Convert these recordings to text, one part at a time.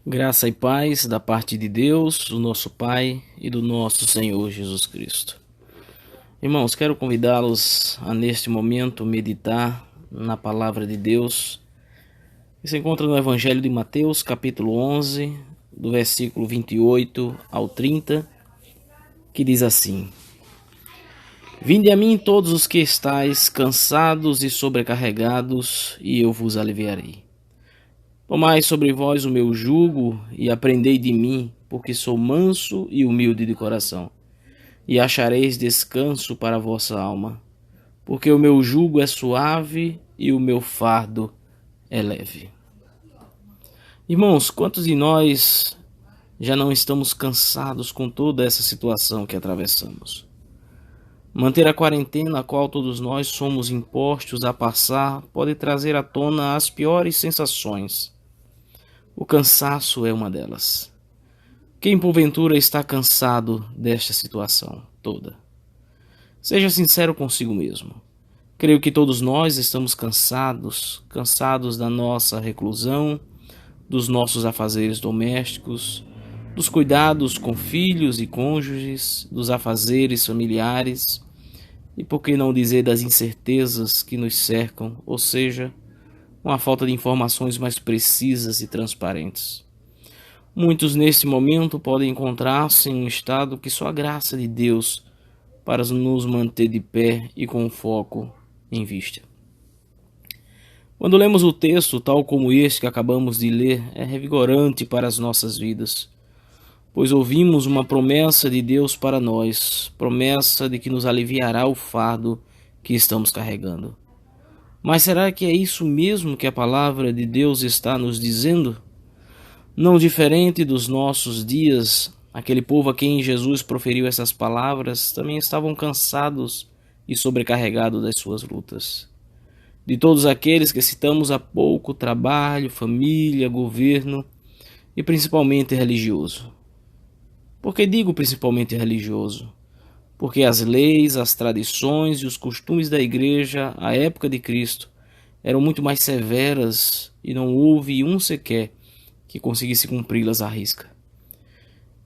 Graça e paz da parte de Deus, do nosso Pai e do nosso Senhor Jesus Cristo. Irmãos, quero convidá-los a neste momento meditar na palavra de Deus, que se encontra no Evangelho de Mateus, capítulo 11, do versículo 28 ao 30, que diz assim: Vinde a mim todos os que estáis cansados e sobrecarregados, e eu vos aliviarei. Tomai sobre vós o meu jugo e aprendei de mim, porque sou manso e humilde de coração, e achareis descanso para a vossa alma, porque o meu jugo é suave e o meu fardo é leve. Irmãos, quantos de nós já não estamos cansados com toda essa situação que atravessamos? Manter a quarentena a qual todos nós somos impostos a passar pode trazer à tona as piores sensações. O cansaço é uma delas. Quem porventura está cansado desta situação toda? Seja sincero consigo mesmo. Creio que todos nós estamos cansados da nossa reclusão, dos nossos afazeres domésticos, dos cuidados com filhos e cônjuges, dos afazeres familiares e, por que não dizer, das incertezas que nos cercam, ou seja, uma falta de informações mais precisas e transparentes. Muitos neste momento podem encontrar-se em um estado que só a graça de Deus para nos manter de pé e com foco em vista. Quando lemos o texto tal como este que acabamos de ler, é revigorante para as nossas vidas, pois ouvimos uma promessa de Deus para nós, promessa de que nos aliviará o fardo que estamos carregando. Mas será que é isso mesmo que a palavra de Deus está nos dizendo? Não diferente dos nossos dias, aquele povo a quem Jesus proferiu essas palavras também estavam cansados e sobrecarregados das suas lutas. De todos aqueles que citamos há pouco, trabalho, família, governo e principalmente religioso. Por que digo principalmente religioso? Porque as leis, as tradições e os costumes da igreja à época de Cristo eram muito mais severas e não houve um sequer que conseguisse cumpri-las à risca.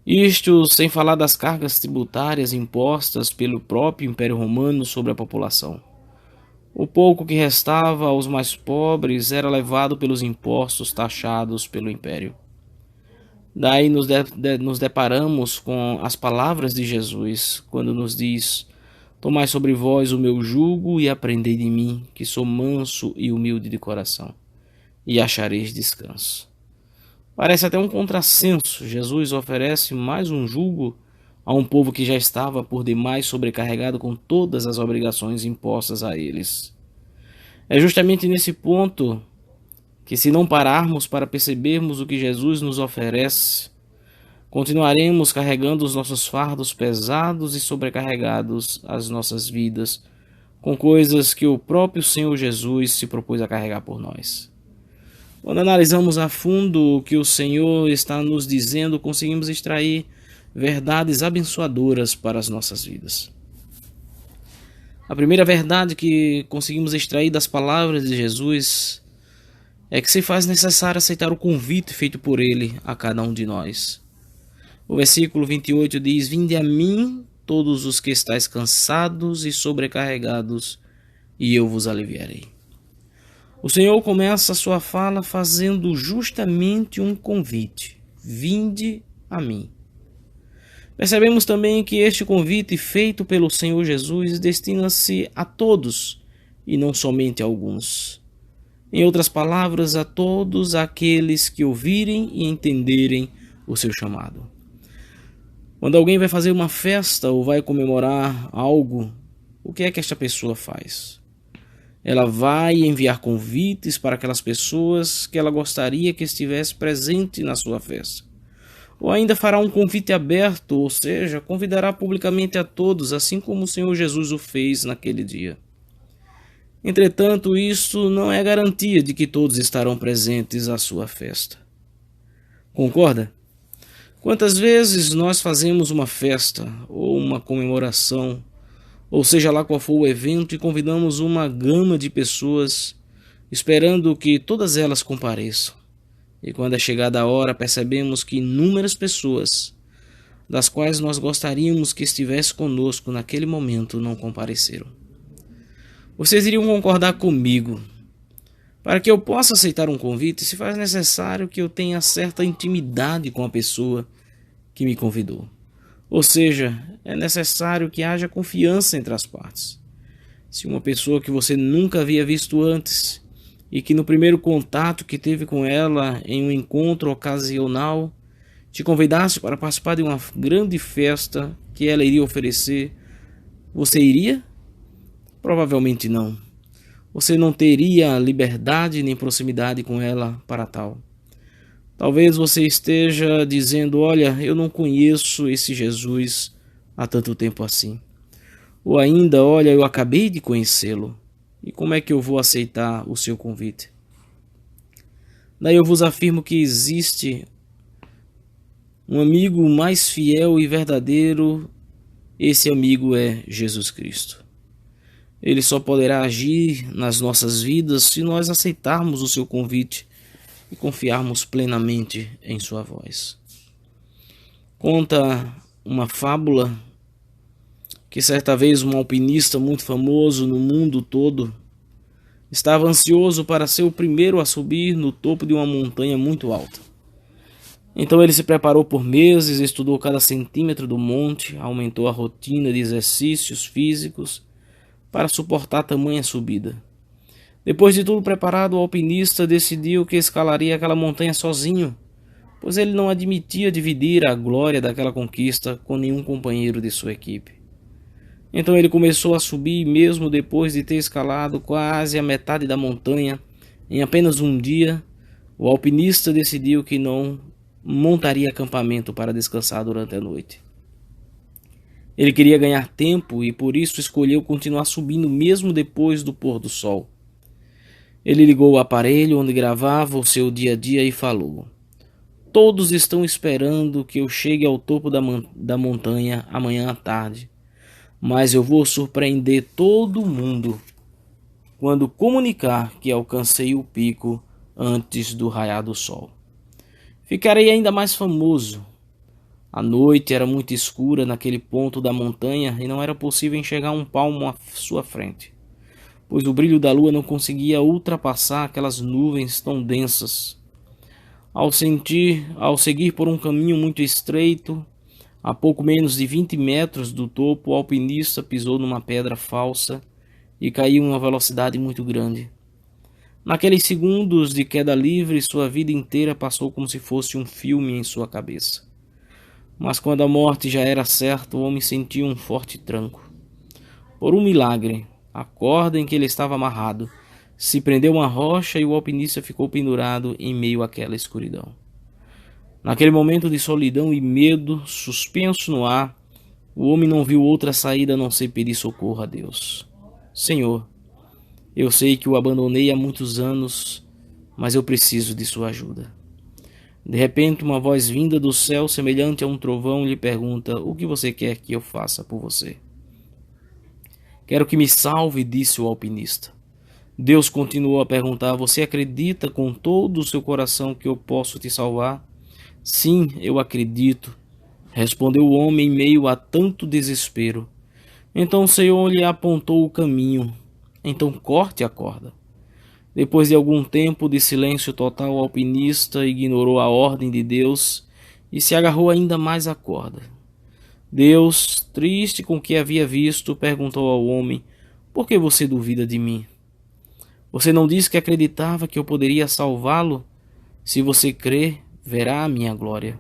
Isto sem falar das cargas tributárias impostas pelo próprio Império Romano sobre a população. O pouco que restava aos mais pobres era levado pelos impostos taxados pelo Império. Daí nos deparamos com as palavras de Jesus, quando nos diz: Tomai sobre vós o meu jugo e aprendei de mim, que sou manso e humilde de coração, e achareis descanso. Parece até um contrassenso. Jesus oferece mais um jugo a um povo que já estava por demais sobrecarregado com todas as obrigações impostas a eles. É justamente nesse ponto que, se não pararmos para percebermos o que Jesus nos oferece, continuaremos carregando os nossos fardos pesados e sobrecarregados as nossas vidas com coisas que o próprio Senhor Jesus se propôs a carregar por nós. Quando analisamos a fundo o que o Senhor está nos dizendo, conseguimos extrair verdades abençoadoras para as nossas vidas. A primeira verdade que conseguimos extrair das palavras de Jesus é que se faz necessário aceitar o convite feito por ele a cada um de nós. O versículo 28 diz: Vinde a mim todos os que estáis cansados e sobrecarregados, e eu vos aliviarei. O Senhor começa a sua fala fazendo justamente um convite: vinde a mim. Percebemos também que este convite feito pelo Senhor Jesus destina-se a todos e não somente a alguns. Em outras palavras, a todos aqueles que ouvirem e entenderem o seu chamado. Quando alguém vai fazer uma festa ou vai comemorar algo, o que é que esta pessoa faz? Ela vai enviar convites para aquelas pessoas que ela gostaria que estivesse presente na sua festa. Ou ainda fará um convite aberto, ou seja, convidará publicamente a todos, assim como o Senhor Jesus o fez naquele dia. Entretanto, isso não é garantia de que todos estarão presentes à sua festa. Concorda? Quantas vezes nós fazemos uma festa ou uma comemoração, ou seja lá qual for o evento, e convidamos uma gama de pessoas, esperando que todas elas compareçam. E quando é chegada a hora, percebemos que inúmeras pessoas, das quais nós gostaríamos que estivesse conosco naquele momento, não compareceram. Vocês iriam concordar comigo? Para que eu possa aceitar um convite, se faz necessário que eu tenha certa intimidade com a pessoa que me convidou. Ou seja, é necessário que haja confiança entre as partes. Se uma pessoa que você nunca havia visto antes e que no primeiro contato que teve com ela em um encontro ocasional te convidasse para participar de uma grande festa que ela iria oferecer, você iria? Provavelmente não. Você não teria liberdade nem proximidade com ela para tal. Talvez você esteja dizendo: olha, eu não conheço esse Jesus há tanto tempo assim. Ou ainda: olha, eu acabei de conhecê-lo. E como é que eu vou aceitar o seu convite? Daí eu vos afirmo que existe um amigo mais fiel e verdadeiro. Esse amigo é Jesus Cristo. Ele só poderá agir nas nossas vidas se nós aceitarmos o seu convite e confiarmos plenamente em sua voz. Conta uma fábula que certa vez um alpinista muito famoso no mundo todo estava ansioso para ser o primeiro a subir no topo de uma montanha muito alta. Então ele se preparou por meses, estudou cada centímetro do monte, aumentou a rotina de exercícios físicos para suportar tamanha subida. Depois de tudo preparado, o alpinista decidiu que escalaria aquela montanha sozinho, pois ele não admitia dividir a glória daquela conquista com nenhum companheiro de sua equipe. Então ele começou a subir, mesmo depois de ter escalado quase a metade da montanha, em apenas um dia, o alpinista decidiu que não montaria acampamento para descansar durante a noite. Ele queria ganhar tempo e por isso escolheu continuar subindo mesmo depois do pôr do sol. Ele ligou o aparelho onde gravava o seu dia a dia e falou: todos estão esperando que eu chegue ao topo da montanha amanhã à tarde, mas eu vou surpreender todo mundo quando comunicar que alcancei o pico antes do raiar do sol. Ficarei ainda mais famoso. A noite era muito escura naquele ponto da montanha e não era possível enxergar um palmo à sua frente, pois o brilho da lua não conseguia ultrapassar aquelas nuvens tão densas. Ao seguir por um caminho muito estreito, a pouco menos de 20 metros do topo, o alpinista pisou numa pedra falsa e caiu em uma velocidade muito grande. Naqueles segundos de queda livre, sua vida inteira passou como se fosse um filme em sua cabeça. Mas quando a morte já era certa, o homem sentiu um forte tranco. Por um milagre, a corda em que ele estava amarrado se prendeu a uma rocha e o alpinista ficou pendurado em meio àquela escuridão. Naquele momento de solidão e medo, suspenso no ar, o homem não viu outra saída a não ser pedir socorro a Deus. Senhor, eu sei que o abandonei há muitos anos, mas eu preciso de sua ajuda. De repente, uma voz vinda do céu, semelhante a um trovão, lhe pergunta: o que você quer que eu faça por você? Quero que me salve, disse o alpinista. Deus continuou a perguntar: você acredita com todo o seu coração que eu posso te salvar? Sim, eu acredito, respondeu o homem em meio a tanto desespero. Então o Senhor lhe apontou o caminho. Então corte a corda. Depois de algum tempo de silêncio total, o alpinista ignorou a ordem de Deus e se agarrou ainda mais à corda. Deus, triste com o que havia visto, perguntou ao homem: por que você duvida de mim? Você não disse que acreditava que eu poderia salvá-lo? Se você crer, verá a minha glória.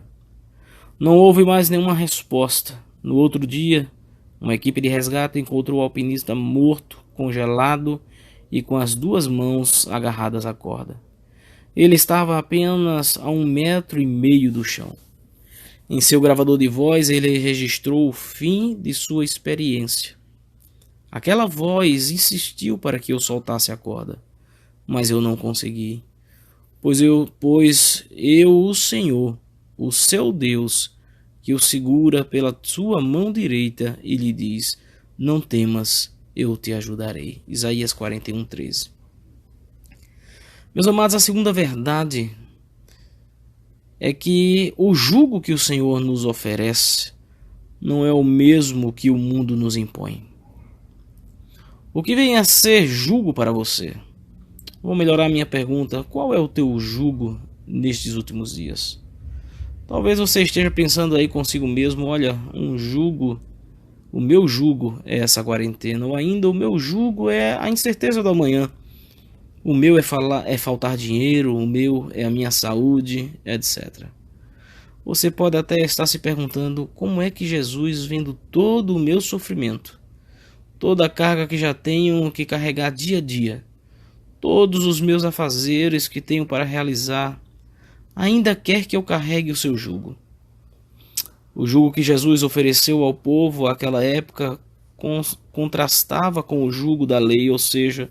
Não houve mais nenhuma resposta. No outro dia, uma equipe de resgate encontrou o alpinista morto, congelado e com as duas mãos agarradas à corda. Ele estava apenas a 1,5 metros do chão. Em seu gravador de voz, ele registrou o fim de sua experiência. Aquela voz insistiu para que eu soltasse a corda, mas eu não consegui, pois eu, o Senhor, o seu Deus, que o segura pela sua mão direita e lhe diz: não temas, eu te ajudarei. Isaías 41:13. Meus amados, a segunda verdade é que o jugo que o Senhor nos oferece não é o mesmo que o mundo nos impõe. O que vem a ser jugo para você? Vou melhorar minha pergunta: qual é o teu jugo nestes últimos dias? Talvez você esteja pensando aí consigo mesmo: olha, o meu jugo é essa quarentena, ou ainda o meu jugo é a incerteza do amanhã. O meu é faltar dinheiro, o meu é a minha saúde, etc. Você pode até estar se perguntando: como é que Jesus, vendo todo o meu sofrimento, toda a carga que já tenho que carregar dia a dia, todos os meus afazeres que tenho para realizar, ainda quer que eu carregue o seu jugo? O jugo que Jesus ofereceu ao povo àquela época contrastava com o jugo da lei, ou seja,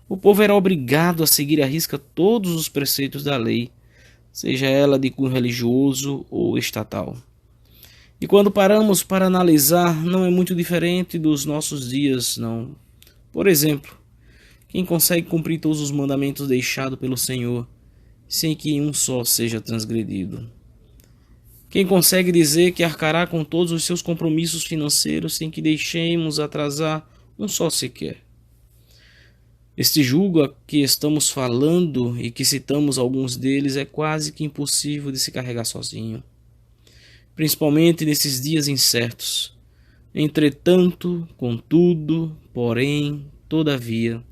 o povo era obrigado a seguir à risca todos os preceitos da lei, seja ela de cunho religioso ou estatal. E quando paramos para analisar, não é muito diferente dos nossos dias, não. Por exemplo, quem consegue cumprir todos os mandamentos deixados pelo Senhor, sem que um só seja transgredido? Quem consegue dizer que arcará com todos os seus compromissos financeiros sem que deixemos atrasar um só sequer? Este jugo a que estamos falando e que citamos alguns deles é quase que impossível de se carregar sozinho, principalmente nesses dias incertos. Entretanto, contudo, porém, todavia,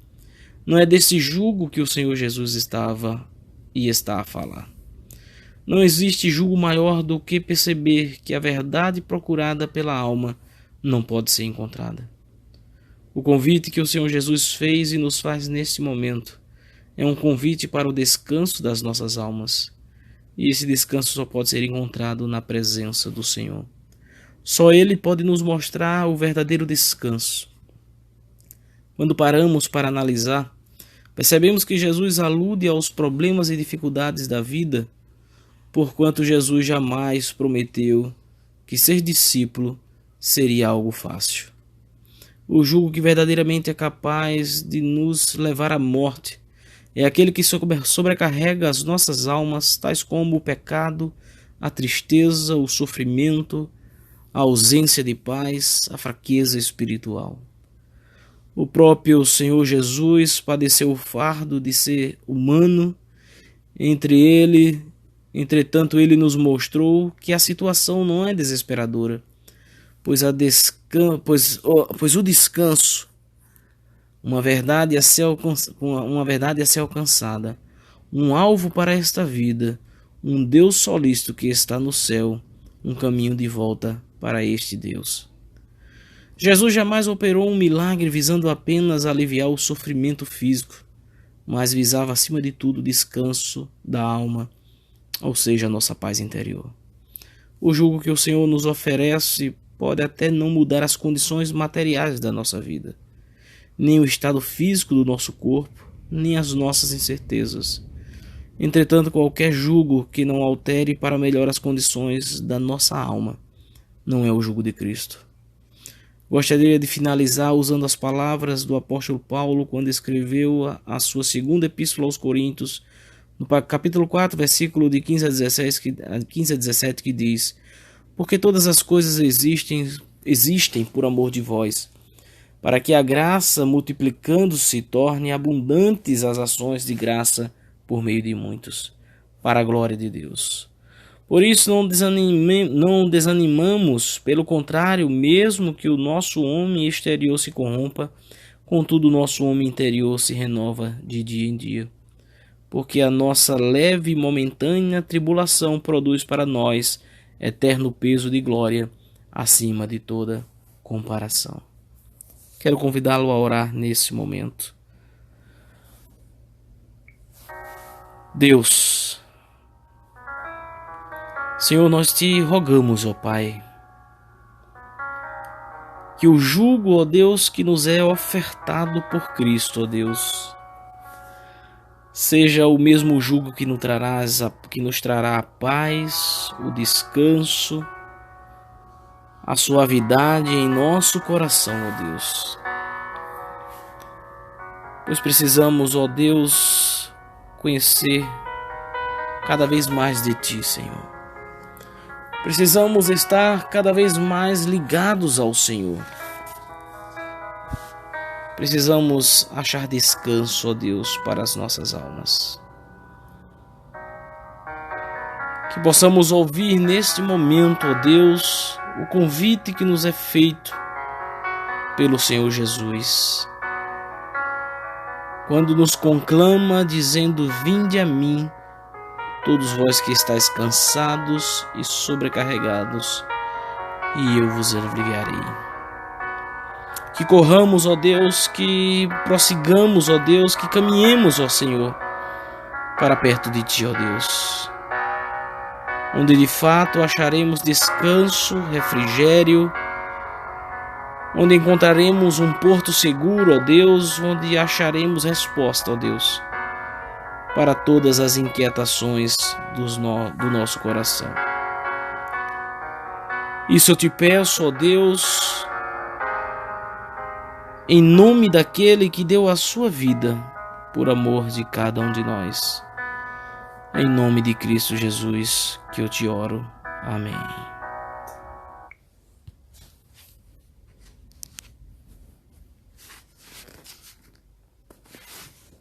não é desse jugo que o Senhor Jesus estava e está a falar. Não existe jugo maior do que perceber que a verdade procurada pela alma não pode ser encontrada. O convite que o Senhor Jesus fez e nos faz neste momento é um convite para o descanso das nossas almas. E esse descanso só pode ser encontrado na presença do Senhor. Só Ele pode nos mostrar o verdadeiro descanso. Quando paramos para analisar, percebemos que Jesus alude aos problemas e dificuldades da vida, porquanto Jesus jamais prometeu que ser discípulo seria algo fácil. O jugo que verdadeiramente é capaz de nos levar à morte é aquele que sobrecarrega as nossas almas, tais como o pecado, a tristeza, o sofrimento, a ausência de paz, a fraqueza espiritual. O próprio Senhor Jesus padeceu o fardo de ser humano. Entretanto, ele nos mostrou que a situação não é desesperadora, pois o descanso, uma verdade a ser alcançada, um alvo para esta vida, um Deus solícito que está no céu, um caminho de volta para este Deus. Jesus jamais operou um milagre visando apenas aliviar o sofrimento físico, mas visava acima de tudo o descanso da alma, ou seja, a nossa paz interior. O jugo que o Senhor nos oferece pode até não mudar as condições materiais da nossa vida, nem o estado físico do nosso corpo, nem as nossas incertezas. Entretanto, qualquer jugo que não altere para melhor as condições da nossa alma não é o jugo de Cristo. Gostaria de finalizar usando as palavras do apóstolo Paulo quando escreveu a sua segunda epístola aos Coríntios, no capítulo 4, versículo de 15 a 17, que diz: porque todas as coisas existem por amor de vós, para que a graça, multiplicando-se, torne abundantes as ações de graça por meio de muitos, para a glória de Deus. Por isso não desanimamos, pelo contrário, mesmo que o nosso homem exterior se corrompa, contudo o nosso homem interior se renova de dia em dia. Porque a nossa leve e momentânea tribulação produz para nós eterno peso de glória acima de toda comparação. Quero convidá-lo a orar nesse momento. Deus, Senhor, nós te rogamos, ó Pai, que o jugo, ó Deus, que nos é ofertado por Cristo, ó Deus, seja o mesmo jugo que nos trará a paz, o descanso, a suavidade em nosso coração, ó Deus. Pois precisamos, ó Deus, conhecer cada vez mais de Ti, Senhor. Precisamos estar cada vez mais ligados ao Senhor. Precisamos achar descanso, ó Deus, para as nossas almas. Que possamos ouvir neste momento, ó Deus, o convite que nos é feito pelo Senhor Jesus, quando nos conclama dizendo: vinde a mim, todos vós que estáis cansados e sobrecarregados, e eu vos aliviarei. Que corramos, ó Deus, que prossigamos, ó Deus, que caminhemos, ó Senhor, para perto de Ti, ó Deus, onde de fato acharemos descanso, refrigério, onde encontraremos um porto seguro, ó Deus, onde acharemos resposta, ó Deus, para todas as inquietações do nosso coração. Isso eu te peço, ó Deus, em nome daquele que deu a sua vida por amor de cada um de nós. Em nome de Cristo Jesus que eu te oro. Amém.